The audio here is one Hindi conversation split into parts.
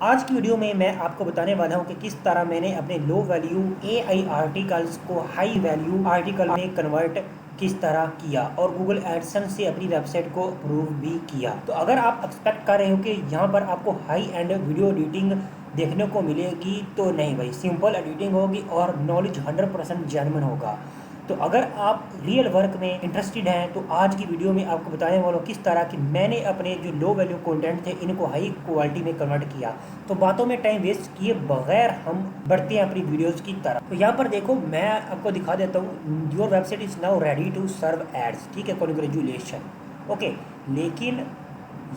आज की वीडियो में मैं आपको बताने वाला हूं कि किस तरह मैंने अपने लो वैल्यू एआई आर्टिकल्स को हाई वैल्यू आर्टिकल में कन्वर्ट किस तरह किया और गूगल एडसेंस से अपनी वेबसाइट को अप्रूव भी किया। तो अगर आप एक्सपेक्ट कर रहे हो कि यहाँ पर आपको हाई एंड वीडियो एडिटिंग देखने को मिलेगी, तो नहीं भाई, सिंपल एडिटिंग होगी और नॉलेज 100% जेन्युइन होगा। तो अगर आप रियल वर्क में इंटरेस्टेड हैं तो आज की वीडियो में आपको बताने वाला हूँ किस तरह कि मैंने अपने जो लो वैल्यू कंटेंट थे इनको हाई क्वालिटी में कन्वर्ट किया। तो बातों में टाइम वेस्ट किए बगैर हम बढ़ते हैं अपनी वीडियोज़ की तरफ। तो यहाँ पर देखो, मैं आपको दिखा देता हूँ, your website is now ready to serve ads. ठीक है, कॉन्ग्रेचुलेशन। ओके, लेकिन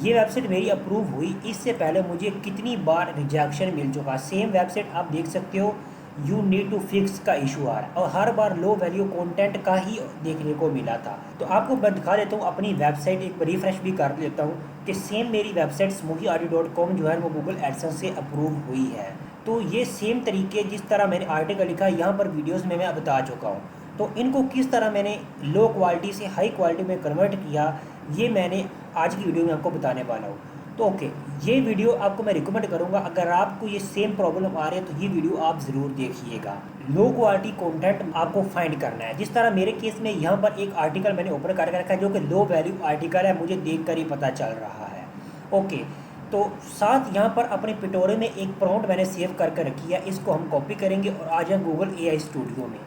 ये वेबसाइट मेरी अप्रूव हुई, इससे पहले मुझे कितनी बार रिजेक्शन मिल चुका। सेम वेबसाइट आप देख सकते हो, यू नीड टू फिक्स का इशू आ रहा है और हर बार लो वैल्यू कंटेंट का ही देखने को मिला था। तो आपको मैं दिखा देता हूँ अपनी वेबसाइट, एक रिफ्रेश भी कर देता हूँ कि सेम मेरी वेबसाइट smokyaudio.com जो है वो गूगल एडसेंस से अप्रूव हुई है। तो ये सेम तरीके जिस तरह मैंने आर्टिकल लिखा है यहाँ पर वीडियोज़ में मैं बता चुका हूँ। तो इनको किस तरह मैंने लो क्वालिटी से हाई क्वालिटी में कन्वर्ट किया, ये मैंने आज की वीडियो में आपको बताने वाला हूँ। तो ओके, ये वीडियो आपको मैं रिकमेंड करूँगा, अगर आपको ये सेम प्रॉब्लम आ रही है तो ये वीडियो आप ज़रूर देखिएगा। लो क्वालिटी कंटेंट आपको फाइंड करना है। जिस तरह मेरे केस में यहाँ पर एक आर्टिकल मैंने ओपन करके रखा है जो कि लो वैल्यू आर्टिकल है, मुझे देख कर ही पता चल रहा है। ओके, तो साथ यहाँ पर अपने पिटोरे में एक प्रॉम्प्ट मैंने सेव करके रखी है, इसको हम कॉपी करेंगे और आ जाए गूगल एआई स्टूडियो में।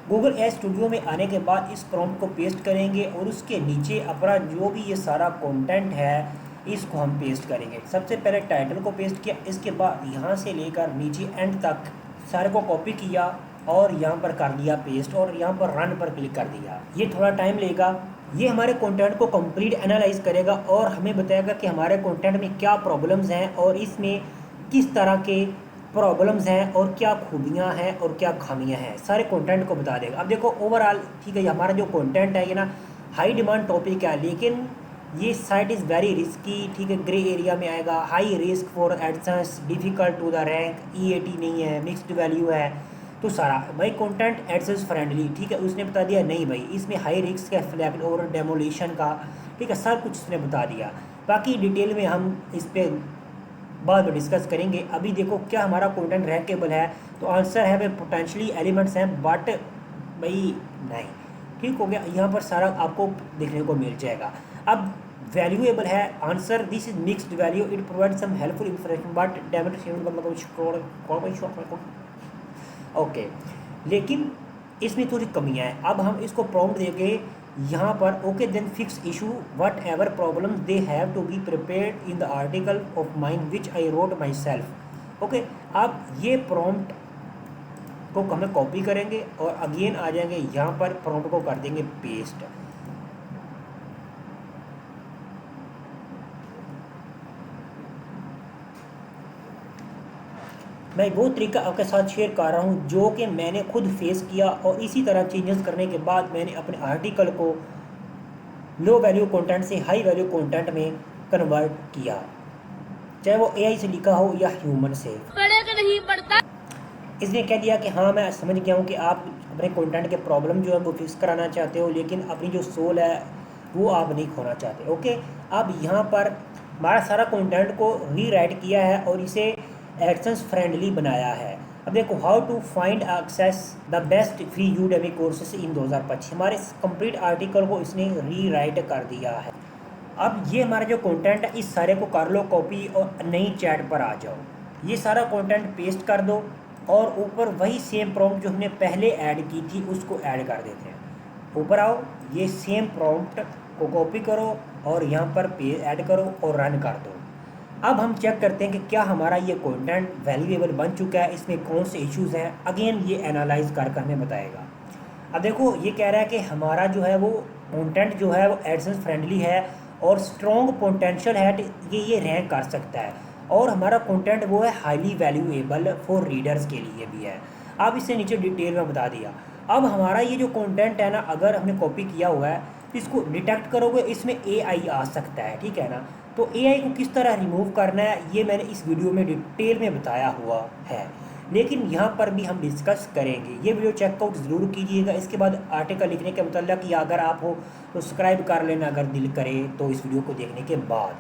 गूगल एआई स्टूडियो में आने के बाद इस प्रॉम्प्ट को पेस्ट करेंगे और उसके नीचे अपना जो भी ये सारा कंटेंट है इसको हम पेस्ट करेंगे। सबसे पहले टाइटल को पेस्ट किया, इसके बाद यहाँ से लेकर नीचे एंड तक सारे को कॉपी किया और यहाँ पर कर दिया पेस्ट और यहाँ पर रन पर क्लिक कर दिया। ये थोड़ा टाइम लेगा, ये हमारे कंटेंट को कंप्लीट एनालाइज करेगा और हमें बताएगा कि हमारे कंटेंट में क्या प्रॉब्लम्स हैं और इसमें किस तरह के प्रॉब्लम्स हैं और क्या खूबियां हैं और क्या खामियां हैं, सारे कंटेंट को बता देगा। अब देखो ओवरऑल, ठीक है, हमारा जो कंटेंट है ये ना हाई डिमांड टॉपिक है, लेकिन ये साइट इज़ वेरी रिस्की। ठीक है, ग्रे एरिया में आएगा, high risk for AdSense, difficult to the rank, EAT नहीं है, मिक्स्ड वैल्यू है। तो सारा भाई कंटेंट एडसेंस फ्रेंडली, ठीक है, उसने बता दिया नहीं भाई इसमें हाई रिस्क है, फ्लैग और डेमोलिशन का, ठीक है, सब कुछ उसने बता दिया। बाकी डिटेल में हम इस पर बाद में डिस्कस करेंगे। अभी देखो क्या हमारा कंटेंट रैंकेबल है, तो आंसर है भाई पोटेंशली एलिमेंट्स हैं, बट भाई नहीं। ठीक हो गया, यहाँ पर सारा आपको देखने को मिल जाएगा। अब वैल्यूएबल है, answer this is mixed value, it provide some helpful information but okay, लेकिन इसमें थोड़ी कमियां हैं। अब हम इसको प्रॉम्प्ट देंगे यहाँ पर, okay then fix issue whatever problem they have to be prepared in the article of mind which I wrote myself. Okay, अब ये प्रॉम्प्ट को हमें कॉपी करेंगे और अगेन आ जाएंगे यहाँ पर, प्रॉम्प्ट को कर देंगे पेस्ट। मैं वो तरीका आपके साथ शेयर कर रहा हूँ जो कि मैंने खुद फेस किया और इसी तरह चेंजेस करने के बाद मैंने अपने आर्टिकल को लो वैल्यू कंटेंट से हाई वैल्यू कंटेंट में कन्वर्ट किया, चाहे वो एआई से लिखा हो या ह्यूमन से। नहीं पड़ता। इसने कह दिया कि हाँ मैं समझ गया हूँ कि आप अपने कंटेंट के प्रॉब्लम जो है वो फिक्स कराना चाहते हो, लेकिन अपनी जो सोल है वो आप नहीं खोना चाहते। ओके, अब यहाँ पर हमारा सारा कंटेंट को रीराइट किया है और इसे एडसेंस फ्रेंडली बनाया है। अब देखो, how to find access the best free Udemy courses in 2025, हमारे कंप्लीट आर्टिकल को इसने रीराइट कर दिया है। अब ये हमारा जो कंटेंट है इस सारे को कर लो कॉपी और नई चैट पर आ जाओ, ये सारा कंटेंट पेस्ट कर दो और ऊपर वही सेम प्रॉम्प्ट जो हमने पहले ऐड की थी उसको ऐड कर देते हैं। ऊपर आओ, ये सेम प्रॉम्प्ट को कॉपी करो और यहाँ पर ऐड करो और रन कर दो। अब हम चेक करते हैं कि क्या हमारा ये कंटेंट वैल्यूएबल बन चुका है, इसमें कौन से इश्यूज़ हैं। अगेन ये एनालाइज कर हमें बताएगा। अब देखो, ये कह रहा है कि हमारा जो है वो कंटेंट जो है वो एडसेंस फ्रेंडली है और स्ट्रॉन्ग पोटेंशियल है कि ये रैंक कर सकता है, और हमारा कंटेंट वो है हाईली वैल्यूएबल फॉर रीडर्स के लिए भी है। अब इससे नीचे डिटेल में बता दिया। अब हमारा ये जो कंटेंट है ना, अगर हमने कॉपी किया हुआ है तो इसको डिटेक्ट करोगे, इसमें एआई आ सकता है, ठीक है ना। तो एआई को किस तरह रिमूव करना है ये मैंने इस वीडियो में डिटेल में बताया हुआ है, लेकिन यहाँ पर भी हम डिस्कस करेंगे। ये वीडियो चेकआउट ज़रूर कीजिएगा। इसके बाद आर्टिकल लिखने के मतलब कि अगर आप हो तो सब्सक्राइब कर लेना अगर दिल करे तो इस वीडियो को देखने के बाद।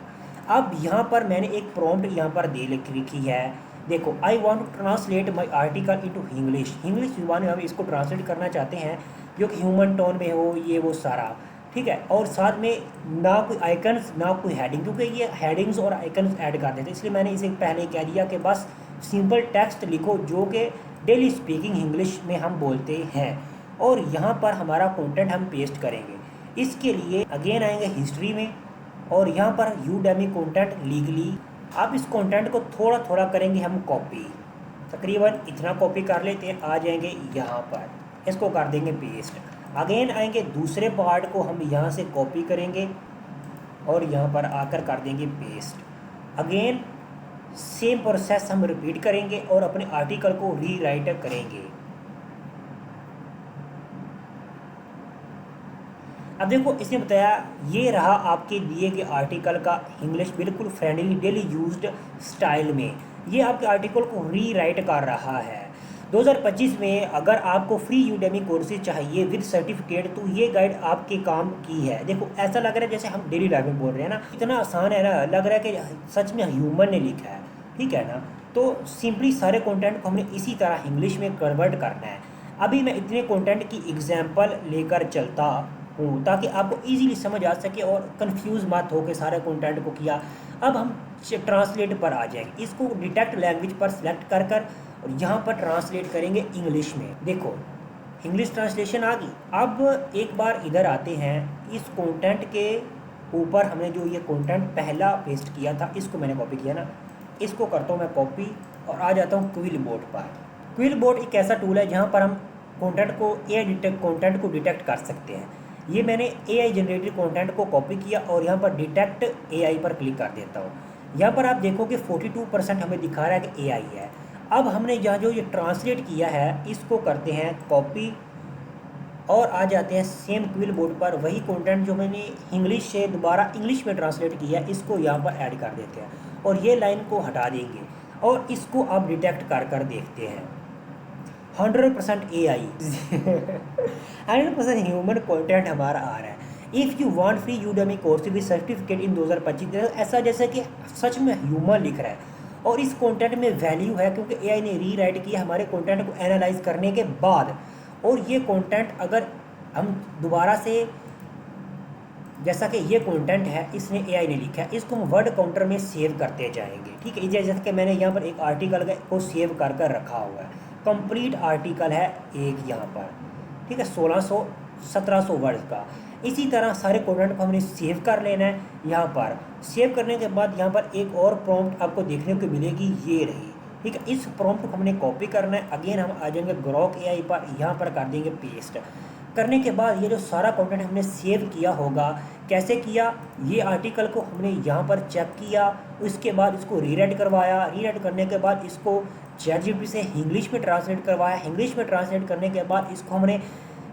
अब यहाँ पर मैंने एक प्रॉम्प्ट यहाँ पर दे लिखी है, देखो, I want to translate my article into English. English जुबान में हम इसको ट्रांसलेट करना चाहते हैं जो कि ह्यूमन टोन में हो, ये वो सारा, ठीक है। और साथ में ना कोई आइकन्स ना कोई हेडिंग, क्योंकि ये हेडिंग्स और आइकन्स ऐड कर देते, इसलिए मैंने इसे पहले कह दिया कि बस सिंपल टेक्स्ट लिखो जो कि डेली स्पीकिंग इंग्लिश में हम बोलते हैं। और यहाँ पर हमारा कंटेंट हम पेस्ट करेंगे। इसके लिए अगेन आएंगे हिस्ट्री में और यहाँ पर यूडेमी कंटेंट लीगली। अब इस कंटेंट को थोड़ा थोड़ा करेंगे हम कॉपी, तकरीबन इतना कॉपी कर लेते हैं। आ जाएंगे यहाँ पर, इसको कर देंगे पेस्ट। अगेन आएंगे दूसरे पार्ट को हम यहाँ से कॉपी करेंगे और यहाँ पर आकर कर देंगे पेस्ट। अगेन सेम प्रोसेस हम रिपीट करेंगे और अपने आर्टिकल को रीराइट करेंगे। अब देखो, इसने बताया ये रहा आपके दिए गए आर्टिकल का इंग्लिश बिल्कुल फ्रेंडली डेली यूज्ड स्टाइल में। ये आपके आर्टिकल को रीराइट कर रहा है। 2025 में अगर आपको फ्री यूडेमी कोर्सेज चाहिए विद सर्टिफिकेट तो ये गाइड आपके काम की है। देखो, ऐसा लग रहा है जैसे हम डेली लाइफ में बोल रहे हैं ना, इतना आसान है ना, लग रहा है कि सच में ह्यूमन ने लिखा है, ठीक है ना। तो सिंपली सारे कंटेंट को हमने इसी तरह इंग्लिश में कन्वर्ट करना है। अभी मैं इतने कंटेंट की एग्जांपल लेकर चलता हूँ ताकि आपको इजीली समझ आ सके और कंफ्यूज मत हो के सारे कंटेंट को किया। अब हम ट्रांसलेट पर आ जाएंगे। इसको डिटेक्ट लैंग्वेज पर सिलेक्ट कर कर और यहाँ पर ट्रांसलेट करेंगे इंग्लिश में। देखो, इंग्लिश ट्रांसलेशन आ गई। अब एक बार इधर आते हैं, इस कंटेंट के ऊपर हमने जो ये कंटेंट पहला पेस्ट किया था इसको मैंने कॉपी किया ना, इसको करता हूँ मैं कॉपी और आ जाता हूँ क्विल बोर्ड पर। क्विल बोर्ड एक ऐसा टूल है जहाँ पर हम कंटेंट को कंटेंट को डिटेक्ट कर सकते हैं। ये मैंने AI जनरेटेड कंटेंट को कॉपी किया और यहाँ पर डिटेक्ट AI पर क्लिक कर देता हूँ। यहाँ पर आप देखो कि 42% हमें दिखा रहा है कि AI है। अब हमने यहाँ जो ये ट्रांसलेट किया है इसको करते हैं कॉपी और आ जाते हैं सेम क्विल बोर्ड पर। वही कंटेंट जो मैंने इंग्लिश से दोबारा इंग्लिश में ट्रांसलेट किया है इसको यहाँ पर ऐड कर देते हैं और ये लाइन को हटा देंगे और इसको आप डिटेक्ट कर कर देखते हैं। 100% AI 100% ह्यूमन कंटेंट हमारा आ रहा है। If you want free Udemy course with certificate in 2025, ऐसा जैसे कि सच में ह्यूमन लिख रहा है और इस कंटेंट में वैल्यू है क्योंकि AI ने रीराइट किया हमारे कंटेंट को एनालाइज करने के बाद। और ये कंटेंट अगर हम दोबारा से, जैसा कि ये कंटेंट है इसने AI ने लिखा है, इसको हम वर्ड काउंटर में सेव करते जाएंगे, ठीक है। जैसे कि मैंने यहाँ पर एक आर्टिकल को सेव कर कर रखा हुआ है, कंप्लीट आर्टिकल है एक यहाँ पर, ठीक है, 1600-1700 वर्ड का। इसी तरह सारे कंटेंट को हमने सेव कर लेना है। यहाँ पर सेव करने के बाद यहाँ पर एक और प्रॉम्प्ट आपको देखने को मिलेगी, ये रही, ठीक है। इस प्रॉम्प्ट को हमने कॉपी करना है। अगेन हम आ जाएंगे ग्रॉक AI पर, यहाँ पर कर देंगे पेस्ट। करने के बाद ये जो सारा कंटेंट हमने सेव किया होगा, कैसे किया, ये आर्टिकल को हमने यहाँ पर चेक किया, उसके बाद इसको रीराइट करवाया, रीराइट करने के बाद इसको ChatGPT से इंग्लिश में ट्रांसलेट करवाया, इंग्लिश में ट्रांसलेट करने के बाद इसको हमने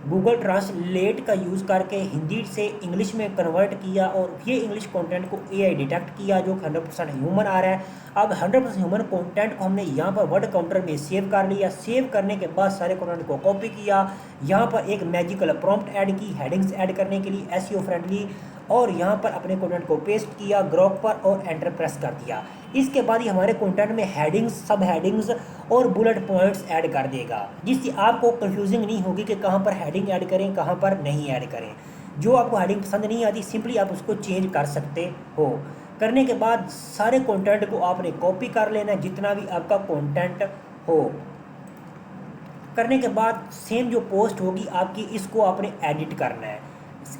गूगल ट्रांसलेट का यूज़ करके हिंदी से इंग्लिश में कन्वर्ट किया और ये इंग्लिश कंटेंट को AI डिटेक्ट किया जो 100% ह्यूमन आ रहा है। अब 100% ह्यूमन कंटेंट को हमने यहाँ पर वर्ड काउंटर में सेव कर लिया। सेव करने के बाद सारे कंटेंट को कॉपी किया, यहाँ पर एक मैजिकल प्रॉम्प्ट ऐड की हेडिंग्स ऐड करने के लिए SEO फ्रेंडली, और यहाँ पर अपने कंटेंट को पेस्ट किया ग्रॉक पर और एंटर प्रेस कर दिया। इसके बाद ही हमारे कंटेंट में हेडिंग्स, सब हेडिंग्स और बुलेट पॉइंट्स ऐड कर देगा, जिससे आपको कंफ्यूजिंग नहीं होगी कि कहाँ पर हेडिंग ऐड करें कहाँ पर नहीं ऐड करें। जो आपको हेडिंग पसंद नहीं आती सिंपली आप उसको चेंज कर सकते हो। करने के बाद सारे कंटेंट को आपने कॉपी कर लेना है, जितना भी आपका कंटेंट हो। करने के बाद सेम जो पोस्ट होगी आपकी, इसको आपने एडिट करना है।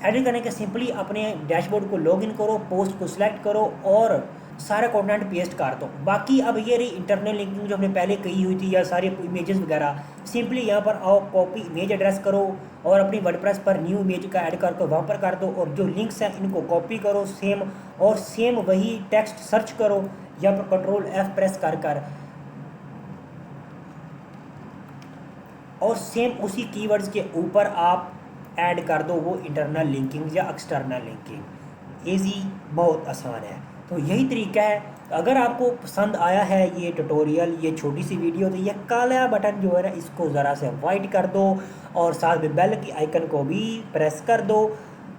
एडिट करने के सिंपली अपने डैशबोर्ड को लॉगिन करो, पोस्ट को सिलेक्ट करो और सारा कंटेंट पेस्ट कर दो। बाकी अब ये रही इंटरनल लिंकिंग जो हमने पहले कही हुई थी, या सारे इमेजेस वगैरह, सिंपली यहाँ पर आओ, कॉपी इमेज एड्रेस करो और अपनी वर्डप्रेस पर न्यू इमेज का ऐड करके वहाँ पर कर दो और जो लिंक्स हैं इनको कॉपी करो सेम, और सेम वही टेक्स्ट सर्च करो, यहाँ पर Ctrl+F प्रेस कर कर और सेम उसी कीवर्ड्स के ऊपर आप ऐड कर दो वो इंटरनल लिंकिंग या एक्सटर्नल लिंकिंग। ईजी, बहुत आसान है। तो यही तरीका है। अगर आपको पसंद आया है ये ट्यूटोरियल, ये छोटी सी वीडियो, तो ये काला बटन जो है ना इसको ज़रा से वाइट कर दो और साथ में बेल की आइकन को भी प्रेस कर दो।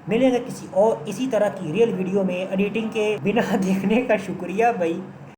मिलेंगे किसी और इसी तरह की रियल वीडियो में। एडिटिंग के बिना देखने का शुक्रिया भाई।